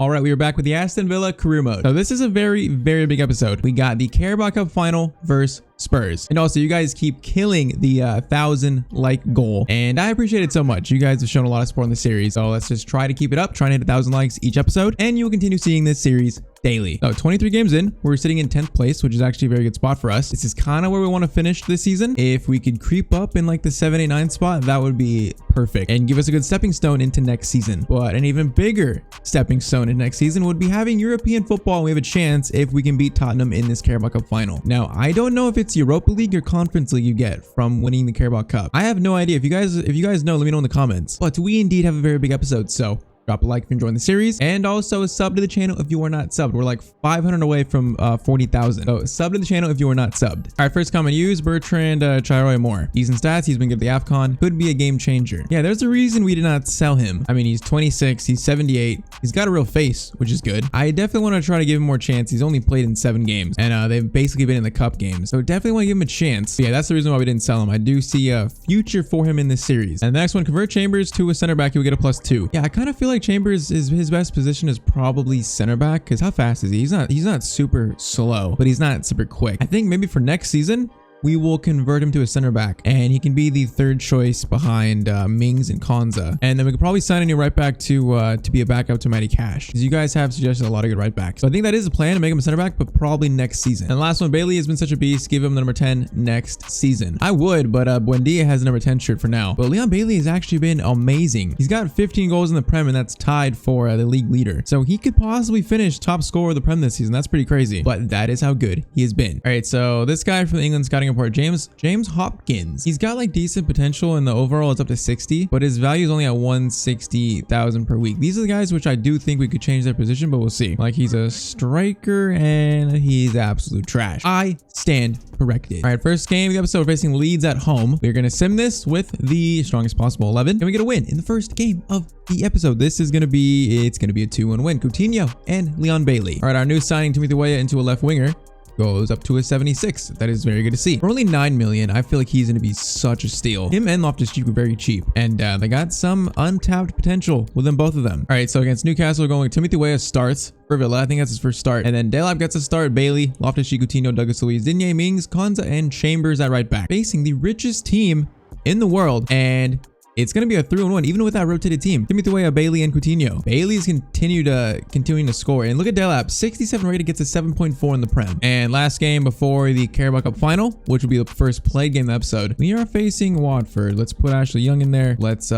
All right, we are back with the Aston Villa Career Mode. So this is a very, very big episode. We got the Carabao Cup final versus Spurs. And also, you guys keep killing the 1,000 like goal. And I appreciate it so much. You guys have shown a lot of support in the series. So let's just try to keep it up. Try to hit 1,000 likes each episode. And you'll continue seeing this series daily. So 23 games in, we're sitting in 10th place, which is actually a very good spot for us. This is kind of where we want to finish this season. If we could creep up in like the 7, 8, 9 spot, that would be perfect and give us a good stepping stone into next season. But an even bigger stepping stone in next season would be having European football. And we have a chance if we can beat Tottenham in this Carabao Cup final. Now, I don't know if it's Europa League or Conference League you get from winning the Carabao Cup. I have no idea. If you guys know, let me know in the comments. But we indeed have a very big episode, so drop a like if you're enjoying the series, and also sub to the channel if you are not subbed. We're like 500 away from 40,000. So sub to the channel if you are not subbed. All right, first comment used, Bertrand Chiroy Moore. Decent stats. He's been good at the AFCON. Could be a game changer. Yeah, there's a reason we did not sell him. I mean, he's 26. He's 78. He's got a real face, which is good. I definitely want to try to give him more chance. He's only played in 7 games, and they've basically been in the cup games. So definitely want to give him a chance. But yeah, that's the reason why we didn't sell him. I do see a future for him in this series. And the next one, convert Chambers to a center back. He will get a +2. Yeah, I kind of feel like Chambers is his best position is probably center back, because how fast is he? He's not super slow, but he's not super quick. I think maybe for next season we will convert him to a center back, and he can be the third choice behind Mings and Konza. And then we could probably sign a new right back to be a backup to Matty Cash, because you guys have suggested a lot of good right backs. So I think that is a plan to make him a center back, but probably next season. And the last one, Bailey has been such a beast. Give him the number 10 next season. I would, but Buendia has the number 10 shirt for now. But Leon Bailey has actually been amazing. He's got 15 goals in the Prem, and that's tied for the league leader. So he could possibly finish top scorer of the Prem this season. That's pretty crazy, but that is how good he has been. All right, so this guy from the England scouting report, James Hopkins. He's got like decent potential, and the overall is up to 60, but his value is only at 160,000 per week. These are the guys which I do think we could change their position, but we'll see. Like, he's a striker and he's absolute trash. I stand corrected. All right, first game of the episode, we're facing Leeds at home. We're gonna sim this with the strongest possible 11, and we get a win in the first game of the episode. This is gonna be a 2-1 win. Coutinho and Leon Bailey. All right, our new signing, Timothy Weah, into a left winger, goes up to a 76. That is very good to see. For only 9 million, I feel like he's going to be such a steal. Him and Loftus-Cheek were very cheap, and they got some untapped potential within both of them. All right, so against Newcastle, we're going Timothy Weah starts for Villa. I think that's his first start. And then Delap gets a start. Bailey, Loftus-Cheek, Coutinho, Douglas Luiz, Digne, Mings, Konza, and Chambers at right back. Facing the richest team in the world, and it's going to be a 3-1, even with that rotated team. Timothy Weah, Bailey, and Coutinho. Bailey's continuing to score. And look at Delap, 67 rated, gets a 7.4 in the Prem. And last game before the Carabao Cup final, which will be the first played game of the episode, we are facing Watford. Let's put Ashley Young in there. Let's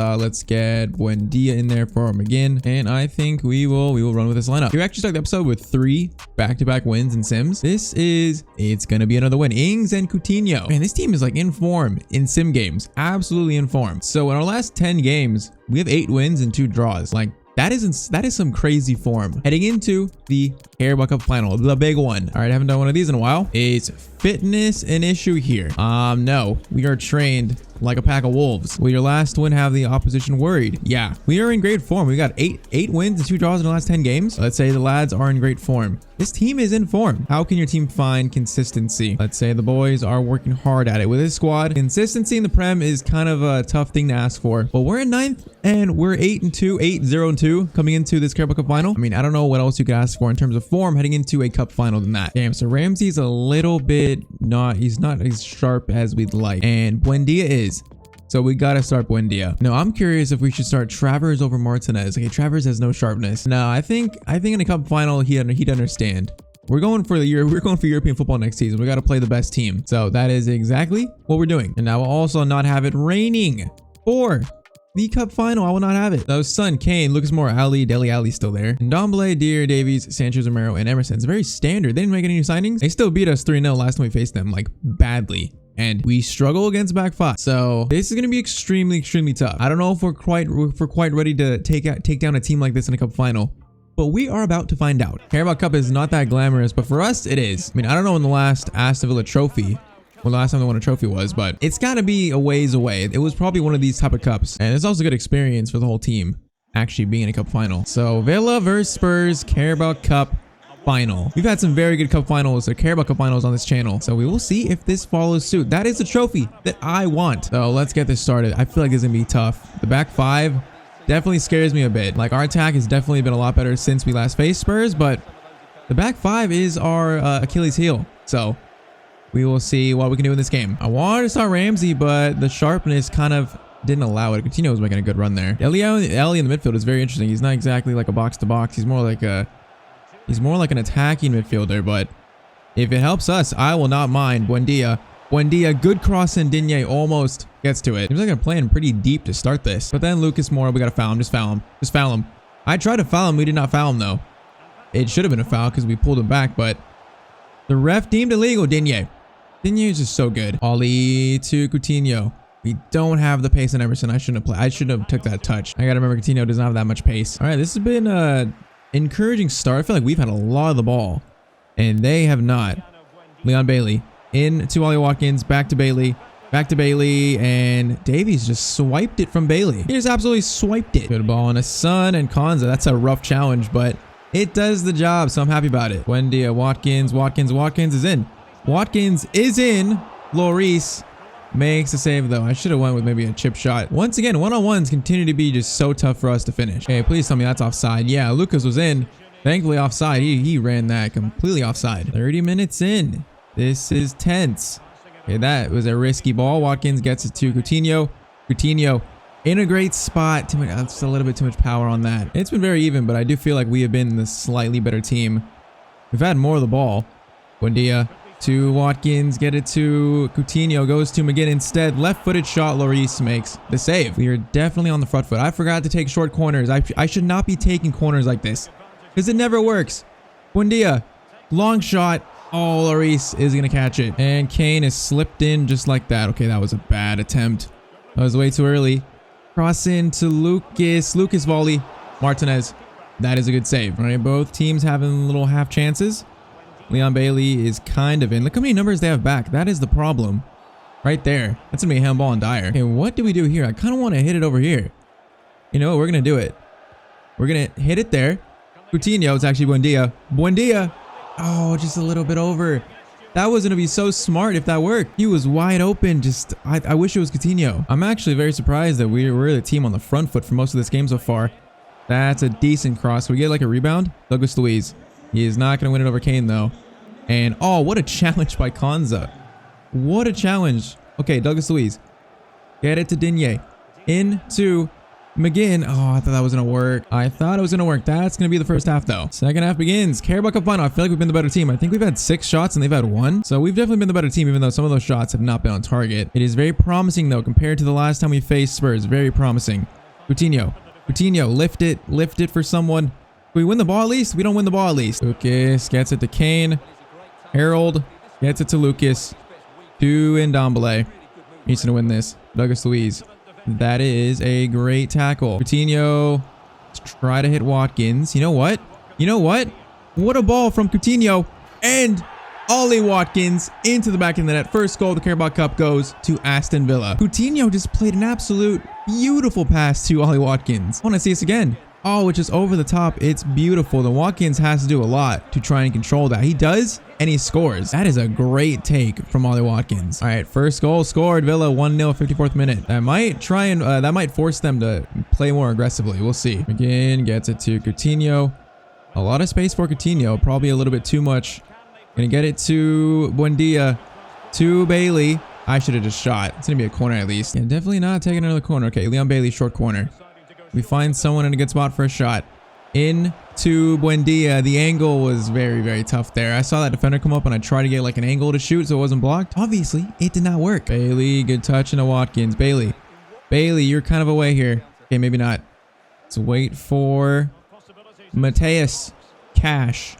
get Buendia in there for McGinn. And I think we will run with this lineup. We actually start the episode with 3 back-to-back wins in Sims. It's going to be another win. Ings and Coutinho. Man, this team is like in form in Sim games. Absolutely in form. So in our last 10 games, we have 8 wins and 2 draws. Like, that is some crazy form. Heading into the Carabao Cup final, the big one. All right, I haven't done one of these in a while. Is fitness an issue here? No, we are trained like a pack of wolves. Will your last win have the opposition worried? Yeah, we are in great form. We got 8 wins and 2 draws in the last 10 games. Let's say the lads are in great form. This team is in form. How can your team find consistency? Let's say the boys are working hard at it. With this squad, consistency in the Prem is kind of a tough thing to ask for. But we're in 9th, and we're 8-0-2 coming into this Carabao Cup final. I mean, I don't know what else you could ask for in terms of form heading into a cup final than that. Damn, so Ramsey's a little bit he's not as sharp as we'd like, and Buendia is. So we gotta start Buendia. No, I'm curious if we should start Travers over Martinez. Okay, Travers has no sharpness. No, I think in a cup final he'd understand. We're going for European football next season. We got to play the best team. So that is exactly what we're doing. And I will also not have it raining for the cup final. I will not have it. So Son, Kane, Lucas Moore, Ali, Dele Alli still there. And Ndombele, Deere, Davies, Sanchez, Romero, and Emerson. It's very standard. They didn't make any new signings. They still beat us 3-0 last time we faced them, like badly. And we struggle against back 5. So this is going to be extremely, extremely tough. I don't know if we're quite ready to take down a team like this in a cup final, but we are about to find out. Carabao Cup is not that glamorous, but for us, it is. I mean, I don't know when the last Aston Villa trophy, well, the last time they won a trophy was, but it's got to be a ways away. It was probably one of these type of cups. And it's also a good experience for the whole team actually being in a cup final. So Villa versus Spurs, Carabao Cup final. We've had some very good cup finals or Carabao Cup finals on this channel. So we will see if this follows suit. That is the trophy that I want. So let's get this started. I feel like this is going to be tough. The back 5 definitely scares me a bit. Like, our attack has definitely been a lot better since we last faced Spurs, but the back five is our Achilles heel. So we will see what we can do in this game. I wanted to start Ramsey, but the sharpness kind of didn't allow it. Coutinho was making a good run there. Ellie in the midfield is very interesting. He's not exactly like a box to box. He's more like an attacking midfielder, but if it helps us, I will not mind. Buendia, good cross, and Digne almost gets to it. Seems like I'm playing pretty deep to start this. But then Lucas Moura, we gotta foul him. Just foul him. I tried to foul him. We did not foul him, though. It should have been a foul because we pulled him back, but the ref deemed illegal. Digne is just so good. Ollie to Coutinho. We don't have the pace in Emerson. I shouldn't have took that touch. I gotta remember Coutinho doesn't have that much pace. All right, this has been an encouraging start. I feel like we've had a lot of the ball, and they have not. Leon Bailey in to Ollie Watkins, back to Bailey, and Davies just swiped it from Bailey. He just absolutely swiped it. Good ball on a Son and Konza. That's a rough challenge, but it does the job, so I'm happy about it. Buendia, Watkins is in. Watkins is in. Lloris makes a save, though. I should have went with maybe a chip shot. Once again, one-on-ones continue to be just so tough for us to finish. Okay, please tell me that's offside. Yeah, Lucas was in. Thankfully offside. He ran that completely offside. 30 minutes in. This is tense. Okay, that was a risky ball. Watkins gets it to Coutinho. Coutinho in a great spot. That's a little bit too much power on that. It's been very even, but I do feel like we have been the slightly better team. We've had more of the ball. Buendia to Watkins, get it to Coutinho, goes to McGinn instead. Left-footed shot, Lloris makes the save. We are definitely on the front foot. I forgot to take short corners. I should not be taking corners like this because it never works. Buendia, long shot. Oh, Lloris is going to catch it. And Kane is slipped in just like that. Okay, that was a bad attempt. That was way too early. Cross in to Lucas. Lucas volley. Martinez. That is a good save. All right, both teams having little half chances. Leon Bailey is kind of in. Look how many numbers they have back. That is the problem. Right there. That's going to be a handball on Dyer. Okay, what do we do here? I kind of want to hit it over here. You know what? We're going to do it. We're going to hit it there. Coutinho. It's actually Buendia. Buendia. Oh, just a little bit over. That was going to be so smart if that worked. He was wide open. Just, I wish it was Coutinho. I'm actually very surprised that we're the team on the front foot for most of this game so far. That's a decent cross. Can we get like a rebound? Douglas Luiz. He is not going to win it over Kane, though. And, oh, what a challenge by Konza. What a challenge. Okay, Douglas Luiz. Get it to Digne. Into McGinn. Oh, I thought that was going to work. I thought it was going to work. That's going to be the first half, though. Second half begins. Carabao Cup final. I feel like we've been the better team. I think we've had 6 shots and they've had 1. So we've definitely been the better team, even though some of those shots have not been on target. It is very promising, though, compared to the last time we faced Spurs. Very promising. Coutinho. Coutinho, lift it for someone. We win the ball at least? We don't win the ball at least. Lucas gets it to Kane. Harold gets it to Lucas. To Ndombele. Needs to win this. Douglas Luiz. That is a great tackle. Coutinho. Let's try to hit Watkins. You know what? What a ball from Coutinho. And Ollie Watkins into the back of the net. First goal of the Carabao Cup goes to Aston Villa. Coutinho just played an absolute beautiful pass to Ollie Watkins. I want to see this again. Oh, it's just over the top. It's beautiful. The Watkins has to do a lot to try and control that. He does, and he scores. That is a great take from Ollie Watkins. All right, first goal scored. Villa 1-0, 54th minute. That might force them to play more aggressively. We'll see. McGinn gets it to Coutinho. A lot of space for Coutinho. Probably a little bit too much. Gonna get it to Buendia. To Bailey. I should have just shot. It's gonna be a corner at least. Yeah, definitely not taking another corner. Okay, Leon Bailey, short corner. We find someone in a good spot for a shot. In to Buendia. The angle was very, very tough there. I saw that defender come up and I tried to get like an angle to shoot so it wasn't blocked. Obviously, it did not work. Bailey, good touch into Watkins. Bailey, you're kind of away here. Okay, maybe not. Let's wait for Mateus. Cash.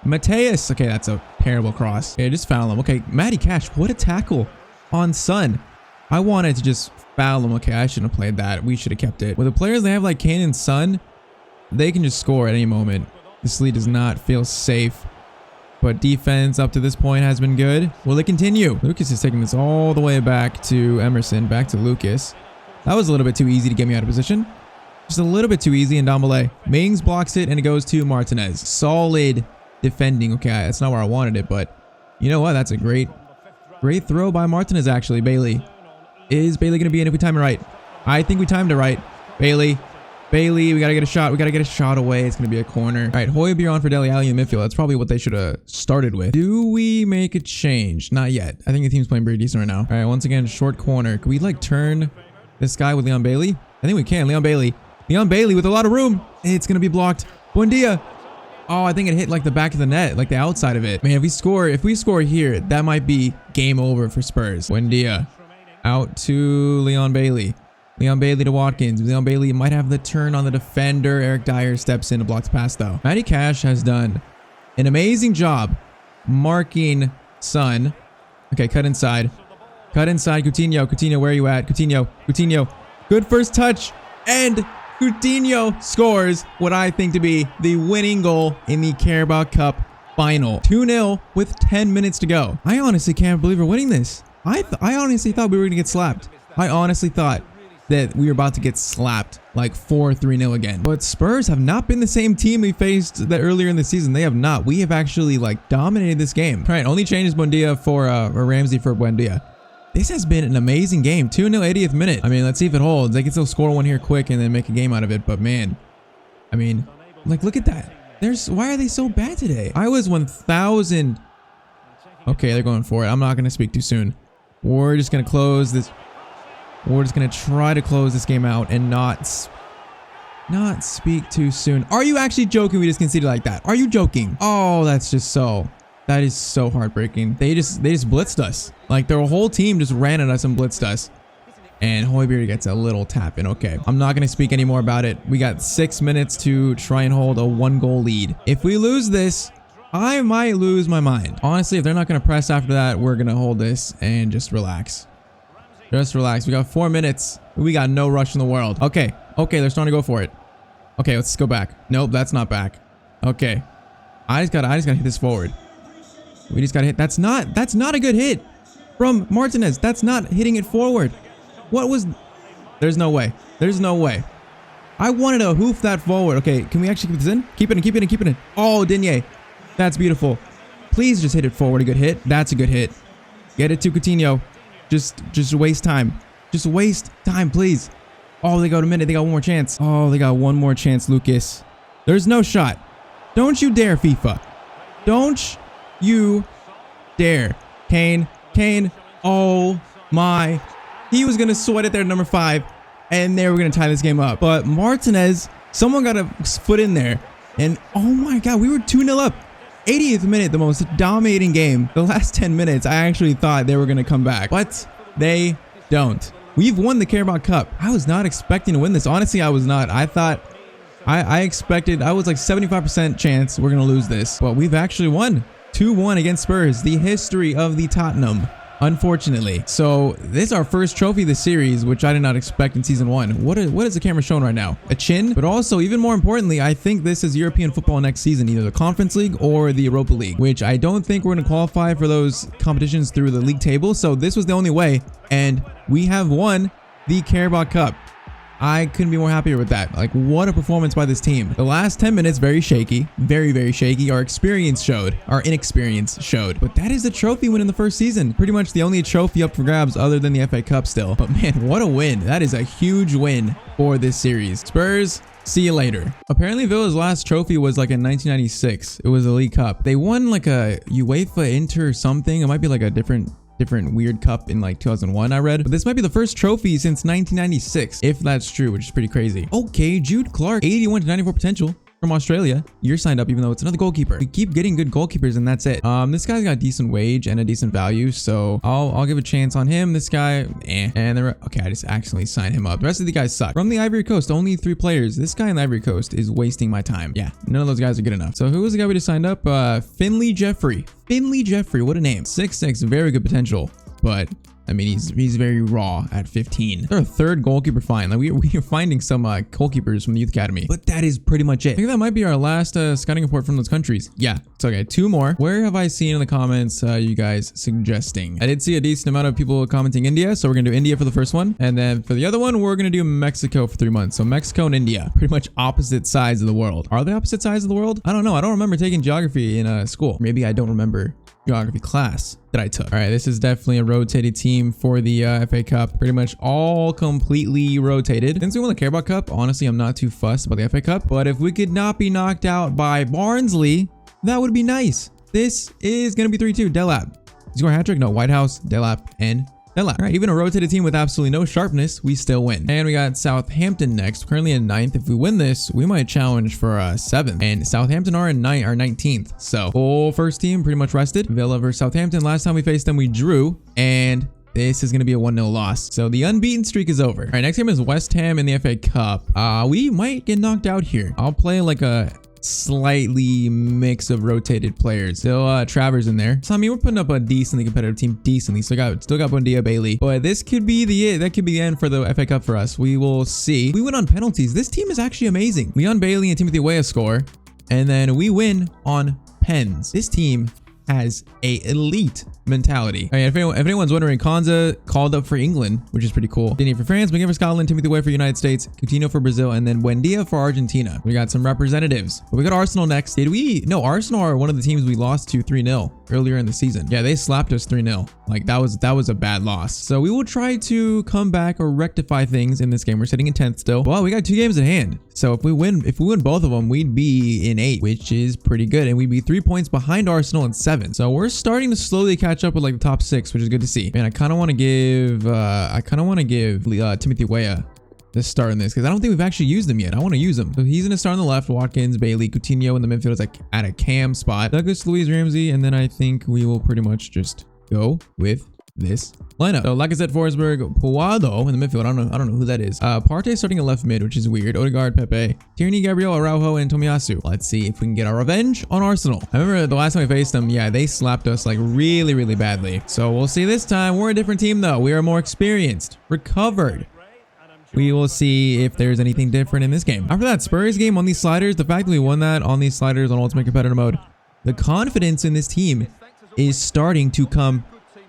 Mateus. Okay, that's a terrible cross. Okay, just foul him. Okay, Matty Cash. What a tackle on Son. I wanted to just foul him. Okay, I shouldn't have played that. We should have kept it. With the players they have like Kane and Son, they can just score at any moment. This lead does not feel safe. But defense up to this point has been good. Will it continue? Lucas is taking this all the way back to Emerson. Back to Lucas. That was a little bit too easy to get me out of position. Just a little bit too easy. And Ndombele. Mings blocks it and it goes to Martinez. Solid defending. Okay, that's not where I wanted it. But you know what? That's a great throw by Martinez actually. Bailey. Is Bailey going to be in if we time it right? I think we timed it right. Bailey. Bailey, we gotta get a shot. We gotta get a shot away. It's gonna be a corner. All right, Højbjerg for Dele Alli in midfield. That's probably what they should have started with. Do we make a change? Not yet. I think the team's playing pretty decent right now. All right, once again, short corner. Can we like turn this guy with Leon Bailey? I think we can. Leon Bailey with a lot of room. It's gonna be blocked. Buendia. Oh, I think it hit like the back of the net, like the outside of it. Man, if we score here, that might be game over for Spurs. Buendia out to Leon Bailey. Leon Bailey to Watkins. Leon Bailey might have the turn on the defender. Eric Dyer steps in to block the pass though. Matty Cash has done an amazing job marking Son. Okay, cut inside. Cut inside. Coutinho. Coutinho, where are you at? Coutinho. Coutinho. Good first touch. And Coutinho scores what I think to be the winning goal in the Carabao Cup final. 2-0 with 10 minutes to go. I honestly can't believe we're winning this. I honestly thought we were going to get slapped. I honestly thought that we were about to get slapped like 4-3-0 again. But Spurs have not been the same team we faced earlier in the season. They have not. We have actually like dominated this game. All right, only changes Buendia for Ramsey for Buendia. This has been an amazing game. 2-0 80th minute. I mean, let's see if it holds. They can still score one here quick and then make a game out of it. But man, I mean, like look at that. Why are they so bad today? I was 1,000. Okay, they're going for it. I'm not going to speak too soon. We're just going to close this. We're just going to try to close this game out and not speak too soon. Are you actually joking we just conceded like that? Are you joking? Oh, that is so heartbreaking. They just blitzed us. Like their whole team just ran at us and blitzed us. And Højbjerg gets a little tap in. Okay, I'm not going to speak anymore about it. We got 6 minutes to try and hold a 1-goal lead. If we lose this, I might lose my mind. Honestly, if they're not going to press after that, we're going to hold this and just relax. Just relax. We got 4 minutes. We got no rush in the world. Okay. Okay, they're starting to go for it. Okay, let's go back. Nope, that's not back. Okay. I just gotta hit this forward. We just gotta hit. That's not a good hit from Martinez. That's not hitting it forward. What was... There's no way. There's no way. I wanted to hoof that forward. Okay, can we actually keep this in? Keep it in, keep it in, keep it in. Oh, Digne. That's beautiful. Please just hit it forward. A good hit. That's a good hit. Get it to Coutinho. Just waste time. Just waste time, please. Oh, they got a minute. They got one more chance. Oh, they got one more chance, Lucas. There's no shot. Don't you dare, FIFA. Don't you dare. Kane. Oh, my. He was going to sweat it there, number 5. And they were going to tie this game up. But Martinez, someone got a foot in there. And, oh, my God, we were 2-0 up. 80th minute, the most dominating game. The last 10 minutes, I actually thought they were going to come back. But they don't. We've won the Carabao Cup. I was not expecting to win this. Honestly, I was not. I thought... I expected... I was like 75% chance we're going to lose this. But we've actually won. 2-1 against Spurs. The history of the Tottenham. Unfortunately. So this is our first trophy this series, which I did not expect in season 1. What is the camera showing right now? A chin? But also, even more importantly, I think this is European football next season, either the Conference League or the Europa League, which I don't think we're going to qualify for those competitions through the league table. So this was the only way, and we have won the Carabao Cup. I couldn't be more happier with that. Like, what a performance by this team. The last 10 minutes, very shaky. Very, very shaky. Our experience showed. Our inexperience showed. But that is the trophy win in the first season. Pretty much the only trophy up for grabs other than the FA Cup still. But man, what a win. That is a huge win for this series. Spurs, see you later. Apparently, Villa's last trophy was like in 1996. It was a League Cup. They won like a UEFA Inter something. It might be like a different weird cup in like 2001, I read. But this might be the first trophy since 1996, if that's true, which is pretty crazy. Okay, Jude Clark, 81 to 94 potential from Australia. You're signed up even though it's another goalkeeper. We keep getting good goalkeepers and that's it. This guy's got a decent wage and a decent value, so I'll give a chance on him. This guy, And okay, I just accidentally signed him up. The rest of the guys suck. From the Ivory Coast, only 3 players. This guy in the Ivory Coast is wasting my time. Yeah, none of those guys are good enough. So who was the guy we just signed up? Finley Jeffrey. Finley Jeffrey, what a name. 6'6", very good potential, but I mean, he's very raw at 15. They're a 3rd goalkeeper find. Like we are finding some goalkeepers from the youth academy, but that is pretty much it. I think that might be our last scouting report from those countries. Yeah, it's okay. 2 more. Where have I seen in the comments you guys suggesting? I did see a decent amount of people commenting India, so we're gonna do India for the first one, and then for the other one, we're gonna do Mexico for 3 months. So Mexico and India, pretty much opposite sides of the world. Are they opposite sides of the world? I don't know. I don't remember taking geography in school. Maybe I don't remember geography class that I took. All right, this is definitely a rotated team for the FA Cup. Pretty much all completely rotated. Since we won the Carabao Cup, honestly, I'm not too fussed about the FA Cup. But if we could not be knocked out by Barnsley, that would be nice. This is going to be 3-2. Delap. Score hat trick? No, Whitehouse, Delap, and Delap. All right, even a rotated team with absolutely no sharpness, we still win. And we got Southampton next, currently in 9th. If we win this, we might challenge for 7th. And Southampton are in 19th. So full first team pretty much rested. Villa versus Southampton. Last time we faced them, we drew. And this is going to be a 1-0 loss. So the unbeaten streak is over. All right, next game is West Ham in the FA Cup. We might get knocked out here. I'll play like a slightly mix of rotated players. Still Travers in there. So I mean, we're putting up a decently competitive team, decently. So still got Buendia, Bailey. But this could be that could be the end for the FA Cup for us. We will see. We win on penalties. This team is actually amazing. Leon Bailey and Timothy Weah score, and then we win on pens. This team has a elite mentality. All right, if anyone's wondering, Konza called up for England, which is pretty cool. Digne for France, McGinn for Scotland, Timothy Weah for United States, Coutinho for Brazil, and then Buendia for Argentina. We got some representatives. But we got Arsenal next. No, Arsenal are one of the teams we lost to 3-0 earlier in the season. Yeah, they slapped us 3-0. Like that was a bad loss. So we will try to come back or rectify things in this game. We're sitting in 10th still. Well, we got 2 games at hand. So if we win both of them, we'd be in 8, which is pretty good. And we'd be 3 points behind Arsenal in 7. So we're starting to slowly catch up with like the top 6, which is good to see. Man, I kind of want to give Timothy Weah the start in this because I don't think we've actually used him yet. I want to use him. So he's going to start on the left. Watkins, Bailey, Coutinho in the midfield is like at a cam spot. Douglas, Luiz, Ramsey, and then I think we will pretty much just go with this lineup. So Lacazette, Forsberg, Puado in the midfield. I don't know who that is. Partey starting at left mid, which is weird. Odegaard, Pepe, Tierney, Gabriel, Araujo, and Tomiyasu. Let's see if we can get our revenge on Arsenal. I remember the last time we faced them, yeah, they slapped us like really, really badly. So we'll see this time. We're a different team though. We are more experienced, recovered. We will see if there's anything different in this game. After that Spurs game on these sliders, the fact that we won that on these sliders on Ultimate Competitor Mode, the confidence in this team is starting to come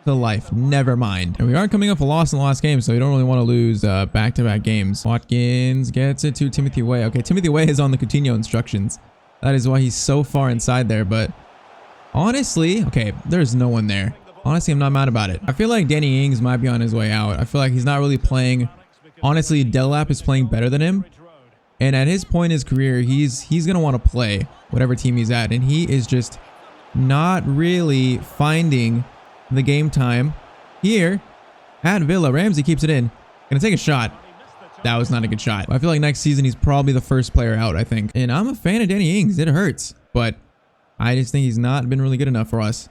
to life. Never mind. And we are coming off a loss in the last game, so we don't really want to lose back-to-back games. Watkins gets it to Timothy Weah. Okay, Timothy Weah is on the Coutinho instructions. That is why he's so far inside there, but honestly, okay, there's no one there. Honestly, I'm not mad about it. I feel like Danny Ings might be on his way out. I feel like he's not really playing. Honestly, Delap is playing better than him. And at his point in his career, he's going to want to play whatever team he's at. And he is just not really finding the game time here at Villa. Ramsey keeps it in. Gonna take a shot. That was not a good shot. I feel like next season he's probably the first player out, I think. And I'm a fan of Danny Ings. It hurts. But I just think he's not been really good enough for us.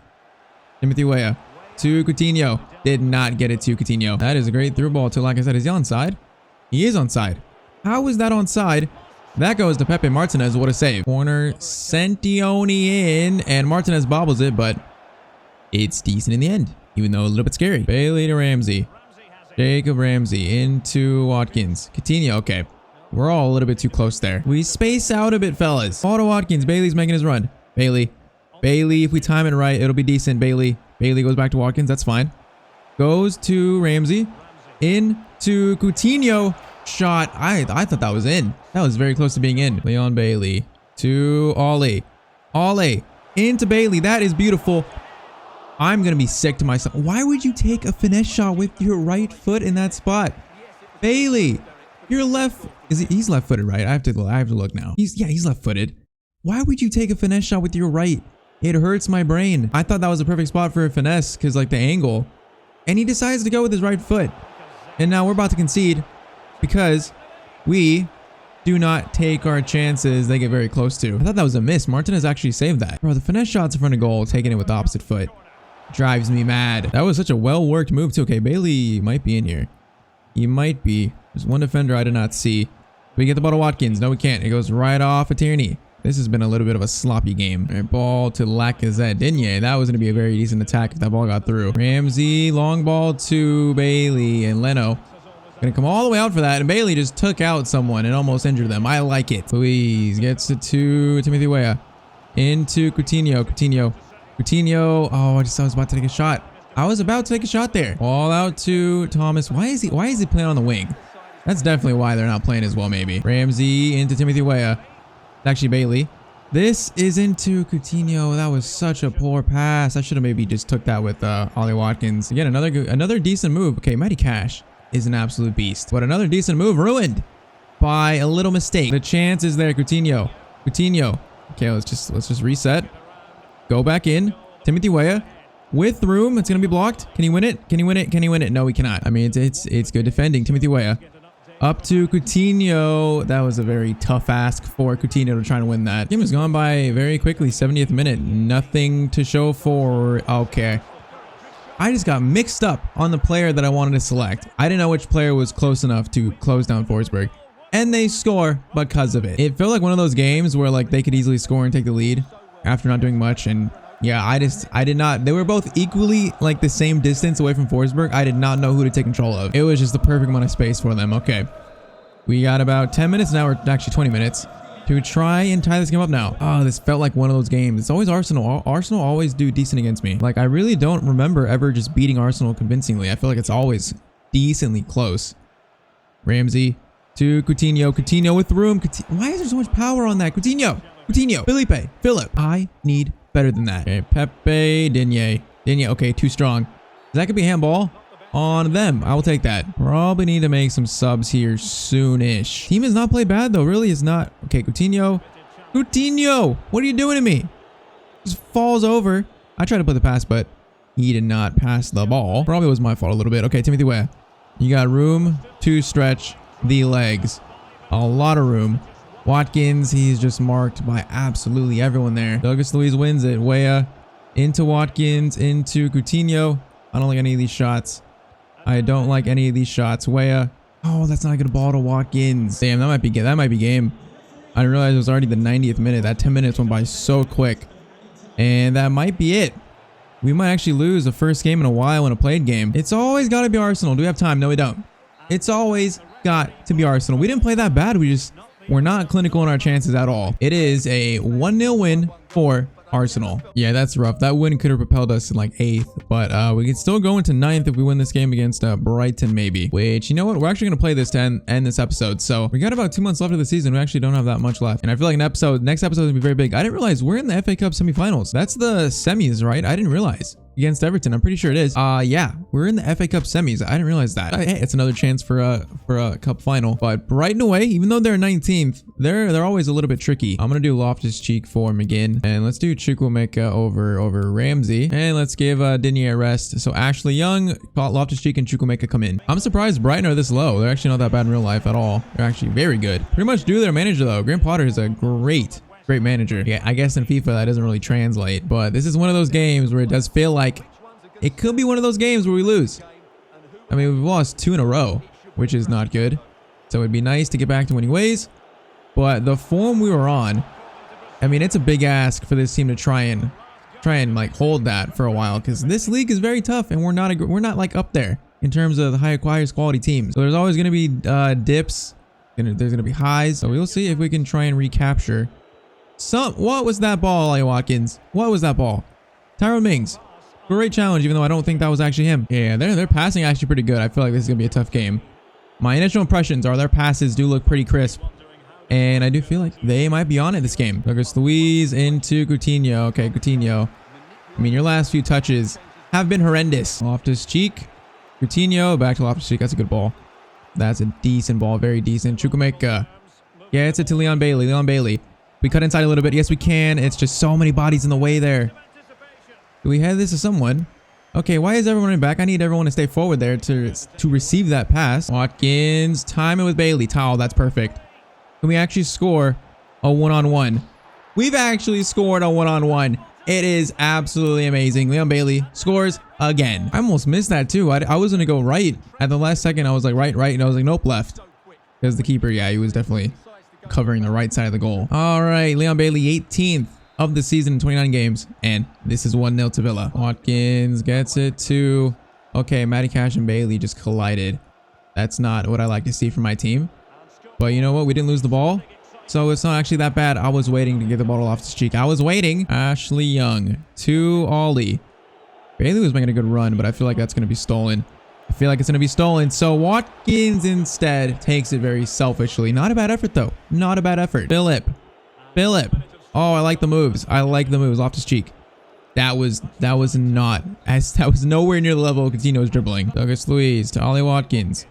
Timothy Weah to Coutinho. Did not get it to Coutinho. That is a great through ball to, like I said, is he onside? He is onside. How is that onside? That goes to Pepe Martinez. What a save. Corner, Sentioni in, and Martinez bobbles it, but it's decent in the end, even though a little bit scary. Bailey to Ramsey. Jacob Ramsey into Watkins. Coutinho, okay. We're all a little bit too close there. We space out a bit, fellas. Ball to Watkins. Bailey's making his run. Bailey, if we time it right, it'll be decent. Bailey goes back to Watkins. That's fine. Goes to Ramsey. Into Coutinho. Shot. I thought that was in. That was very close to being in. Leon Bailey to Ollie. Into Bailey. That is beautiful. I'm going to be sick to myself. Why would you take a finesse shot with your right foot in that spot? Bailey, your left... He's left-footed, right? I have to look now. He's left-footed. Why would you take a finesse shot with your right? It hurts my brain. I thought that was a perfect spot for a finesse because like the angle. And he decides to go with his right foot. And now we're about to concede because we do not take our chances they get very close to. I thought that was a miss. Martinez actually saved that. Bro, the finesse shot's in front of goal, taking it with the opposite foot. Drives me mad. That was such a well-worked move too. Okay, Bailey might be in here. He might be. There's one defender I did not see. We get the ball to Watkins. No, we can't. It goes right off of Tierney. This has been a little bit of a sloppy game. All right, ball to Lacazette. Digne. That was going to be a very decent attack if that ball got through. Ramsey, long ball to Bailey and Leno. Going to come all the way out for that. And Bailey just took out someone and almost injured them. I like it. Luiz gets it to Timothy Weah. Into Coutinho. Coutinho. Oh, I was about to take a shot. I was about to take a shot there. Ball out to Thomas. Why is he playing on the wing? That's definitely why they're not playing as well, maybe. Ramsey into Timothy Weah. It's actually Bailey. This is into Coutinho. That was such a poor pass. I should have maybe just took that with Ollie Watkins. Again, another decent move. Okay, Matty Cash is an absolute beast, but another decent move ruined by a little mistake. The chance is there. Coutinho. Okay, let's just reset. Go back in. Timothy Weah with room. It's gonna be blocked. Can he win it? Can he win it? Can he win it? No, he cannot. I mean, it's good defending. Timothy Weah. Up to Coutinho. That was a very tough ask for Coutinho to try to win that. Game has gone by very quickly. 70th minute. Nothing to show for. Okay. I just got mixed up on the player that I wanted to select. I didn't know which player was close enough to close down Forsberg. And they score because of it. It felt like one of those games where like they could easily score and take the lead after not doing much. And yeah, I did not. They were both equally like the same distance away from Forsberg. I did not know who to take control of. It was just the perfect amount of space for them. Okay. We got about 10 minutes now, or actually 20 minutes to try and tie this game up now. Oh, this felt like one of those games. It's always Arsenal. Arsenal always do decent against me. Like, I really don't remember ever just beating Arsenal convincingly. I feel like it's always decently close. Ramsey to Coutinho. Coutinho with room. Why is there so much power on that? Coutinho. Philippe. I need better than that. Okay, Pepe, Digne. Okay, too strong. That could be handball on them. I will take that. Probably need to make some subs here soonish. Team has not played bad though. Really is not. Okay, Coutinho. What are you doing to me? Just falls over. I tried to put the pass, but he did not pass the ball. Probably was my fault a little bit. Okay, Timothy Weah. You got room to stretch the legs. A lot of room. Watkins, he's just marked by absolutely everyone there. Douglas Luiz wins it. Weah into Watkins, into Coutinho. I don't like any of these shots. Weah. Oh, that's not a good ball to Watkins. Damn, that might be game. I didn't realize it was already the 90th minute. That 10 minutes went by so quick. And that might be it. We might actually lose the first game in a while in a played game. It's always got to be Arsenal. Do we have time? No, we don't. It's always got to be Arsenal. We didn't play that bad. We're not clinical in our chances at all. It is a 1-0 win for Arsenal. Yeah, that's rough. That win could have propelled us in like 8th, but we could still go into 9th if we win this game against Brighton maybe. Which, you know what? We're actually going to play this to end this episode. So we got about 2 months left of the season. We actually don't have that much left. And I feel like next episode is going to be very big. I didn't realize we're in the FA Cup semifinals. That's the semis, right? I didn't realize. Against Everton, I'm pretty sure it is. Yeah, we're in the FA Cup semis. I didn't realize that. Hey, it's another chance for a cup final. But Brighton away, even though they're 19th, they're always a little bit tricky. I'm gonna do Loftus-Cheek for McGinn, and let's do Chukwuemeka over Ramsey, and let's give Digne a rest. So Ashley Young, Loftus-Cheek, and Chukwuemeka come in. I'm surprised Brighton are this low. They're actually not that bad in real life at all. They're actually very good. Pretty much due to their manager though. Graham Potter is a great manager. Yeah, I guess in FIFA that doesn't really translate, but this is one of those games where it does feel like it could be one of those games where we lose. I mean, we've lost 2 in a row, which is not good. So it'd be nice to get back to winning ways, but the form we were on, I mean, it's a big ask for this team to try and like hold that for a while, because this league is very tough and we're not like up there in terms of the highest quality teams. So there's always going to be dips and there's going to be highs. So we'll see if we can try and recapture what was that ball, Ollie Watkins? What was that ball? Tyrone Mings. Great challenge, even though I don't think that was actually him. Yeah, their passing actually pretty good. I feel like this is going to be a tough game. My initial impressions are their passes do look pretty crisp. And I do feel like they might be on it this game. Lucas Luiz into Coutinho. Okay, Coutinho. I mean, your last few touches have been horrendous. Loftus-Cheek. Coutinho. Back to Loftus-Cheek. That's a good ball. That's a decent ball. Very decent. Chukwuemeka. Yeah, it's it to Leon Bailey. We cut inside a little bit. Yes, we can. It's just so many bodies in the way there. Do we head this to someone? Okay, why is everyone running back? I need everyone to stay forward there to receive that pass. Watkins, time it with Bailey. Towel, that's perfect. Can we actually score a one-on-one? We've actually scored a one-on-one. It is absolutely amazing. Leon Bailey scores again. I almost missed that too. I was going to go right. At the last second, I was like right. And I was like, nope, left. Because the keeper, yeah, he was definitely covering the right side of the goal. All right, Leon Bailey, 18th of the season in 29 games. And this is 1-0 to Villa. Watkins gets it to... Okay, Matty Cash and Bailey just collided. That's not what I like to see from my team. But you know what? We didn't lose the ball. So it's not actually that bad. I was waiting to get the ball off his cheek. I was waiting. Ashley Young to Ollie. Bailey was making a good run, but I feel like that's going to be stolen. So Watkins instead takes it very selfishly. Not a bad effort, though. Not a bad effort. Philippe. Oh, I like the moves. I like the moves. Loftus Cheek. That was nowhere near the level of Coutinho's dribbling. Douglas Luiz to Ollie Watkins.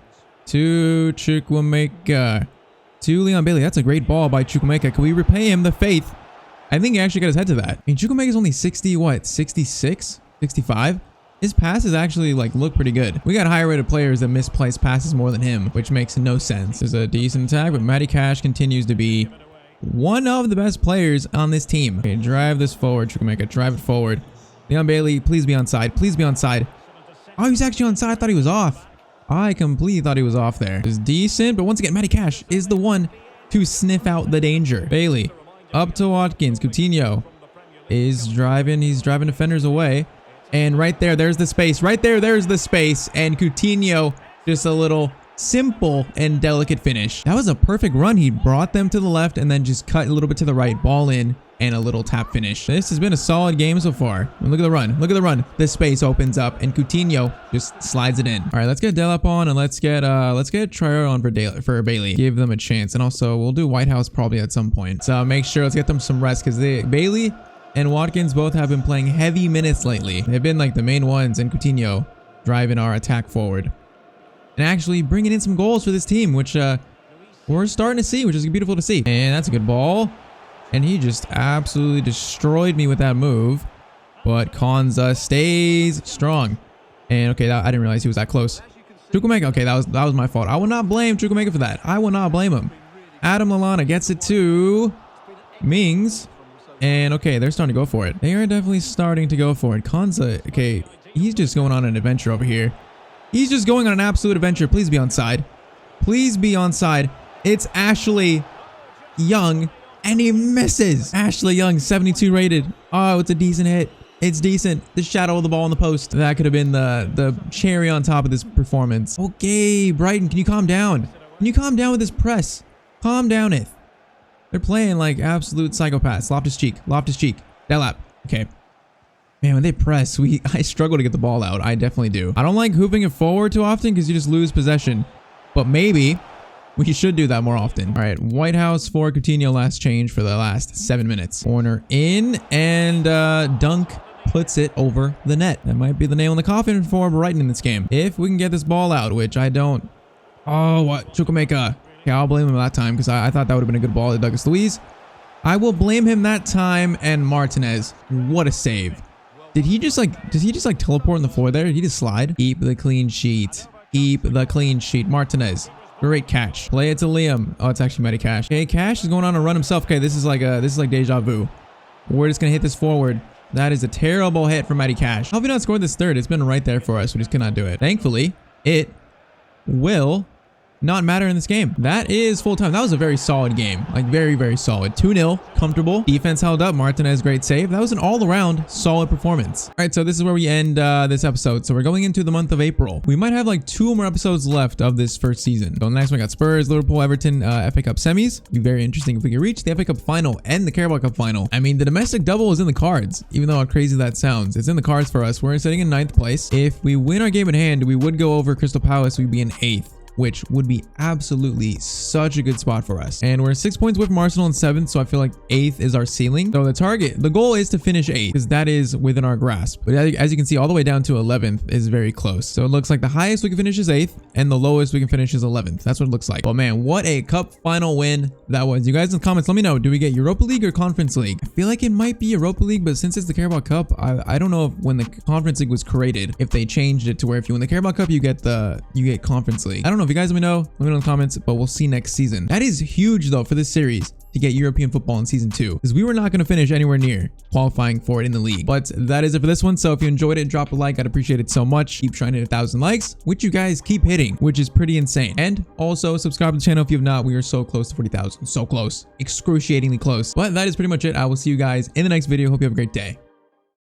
To Chukwuemeka. To Leon Bailey. That's a great ball by Chukwuemeka. Can we repay him the faith? I think he actually got his head to that. I mean, Chukwuemeka's only 60, what, 66? 65? His passes actually look pretty good. We got higher rated players that misplace passes more than him, which makes no sense. There's a decent attack, but Matty Cash continues to be one of the best players on this team. Okay, drive this forward, Chukwuemeka. Drive it forward. Leon Bailey, please be onside. Please be onside. Oh, he's actually onside. I thought he was off. I completely thought he was off there. It's decent, but once again, Matty Cash is the one to sniff out the danger. Bailey, up to Watkins. Coutinho is driving. He's driving defenders away. And right there, there's the space. Right there, there's the space. And Coutinho, just a little simple and delicate finish. That was a perfect run. He brought them to the left and then just cut a little bit to the right. Ball in and a little tap finish. This has been a solid game so far. And look at the run. Look at the run. The space opens up and Coutinho just slides it in. All right, let's get Delap on and let's get Traore on for Bailey. Give them a chance. And also, we'll do Whitehouse probably at some point. So make sure, let's get them some rest because Bailey and Watkins both have been playing heavy minutes lately. They've been the main ones, and Coutinho driving our attack forward. And actually bringing in some goals for this team, which we're starting to see, which is beautiful to see. And that's a good ball. And he just absolutely destroyed me with that move. But Konza stays strong. And okay, I didn't realize he was that close. Chukwuemeka, okay, that was my fault. I will not blame Chukwuemeka for that. I will not blame him. Adam Lallana gets it to Mings. And okay, they're starting to go for it. They are definitely starting to go for it. Konza, okay, he's just going on an adventure over here. He's just going on an absolute adventure. Please be onside. Please be onside. It's Ashley Young, and he misses. Ashley Young, 72 rated. Oh, it's a decent hit. It's decent. The shadow of the ball on the post. That could have been the cherry on top of this performance. Okay, Brighton, can you calm down? Can you calm down with this press? Calm down it. They're playing like absolute psychopaths. Loftus Cheek. Loftus Cheek. Delap. Okay. Man, when they press, I struggle to get the ball out. I definitely do. I don't like hooping it forward too often because you just lose possession. But maybe we should do that more often. All right. Whitehouse for Coutinho, last change for the last 7 minutes. Corner in, and Dunk puts it over the net. That might be the nail in the coffin for Brighton in this game. If we can get this ball out, which I don't. Oh, what? Chukwuemeka. Okay, I'll blame him that time because I thought that would have been a good ball to Douglas Luiz. I will blame him that time. And Martinez, what a save. Does he just teleport on the floor there? Did he just slide? Keep the clean sheet. Keep the clean sheet. Martinez, great catch. Play it to Liam. Oh, it's actually Matty Cash. Okay, Cash is going on a run himself. Okay, this is like deja vu. We're just gonna hit this forward. That is a terrible hit from Matty Cash. How have we not scored this third? It's been right there for us. We just cannot do it. Thankfully, it will not matter in this game. That is full time. That was a very solid game. Like very, very solid. 2-0, comfortable. Defense held up. Martinez, great save. That was an all-around solid performance. All right, so this is where we end this episode. So we're going into the month of April. We might have like 2 more episodes left of this first season. So next one got Spurs, Liverpool, Everton, FA Cup semis. It'd be very interesting if we can reach the FA Cup final and the Carabao Cup final. I mean, the domestic double is in the cards, even though how crazy that sounds. It's in the cards for us. We're sitting in 9th place. If we win our game in hand, we would go over Crystal Palace. We'd be in 8th. Which would be absolutely such a good spot for us. And we're 6 points away from Arsenal in 7th, so I feel like 8th is our ceiling. So the goal is to finish 8th, because that is within our grasp. But as you can see, all the way down to 11th is very close. So it looks like the highest we can finish is 8th, and the lowest we can finish is 11th. That's what it looks like. But man, what a cup final win that was. You guys in the comments, let me know, do we get Europa League or Conference League? I feel like it might be Europa League, but since it's the Carabao Cup, I don't know if when the Conference League was created, if they changed it to where if you win the Carabao Cup, you get Conference League. I don't know if you guys let me know. Let me know in the comments, but we'll see next season. That is huge though for this series to get European football in season 2, because we were not going to finish anywhere near qualifying for it in the league. But that is it for this one. So if you enjoyed it, drop a like. I'd appreciate it so much. Keep trying to hit 1,000 likes, which you guys keep hitting, which is pretty insane. And also subscribe to the channel if you have not. We are so close to 40,000. So close. Excruciatingly close. But that is pretty much it. I will see you guys in the next video. Hope you have a great day.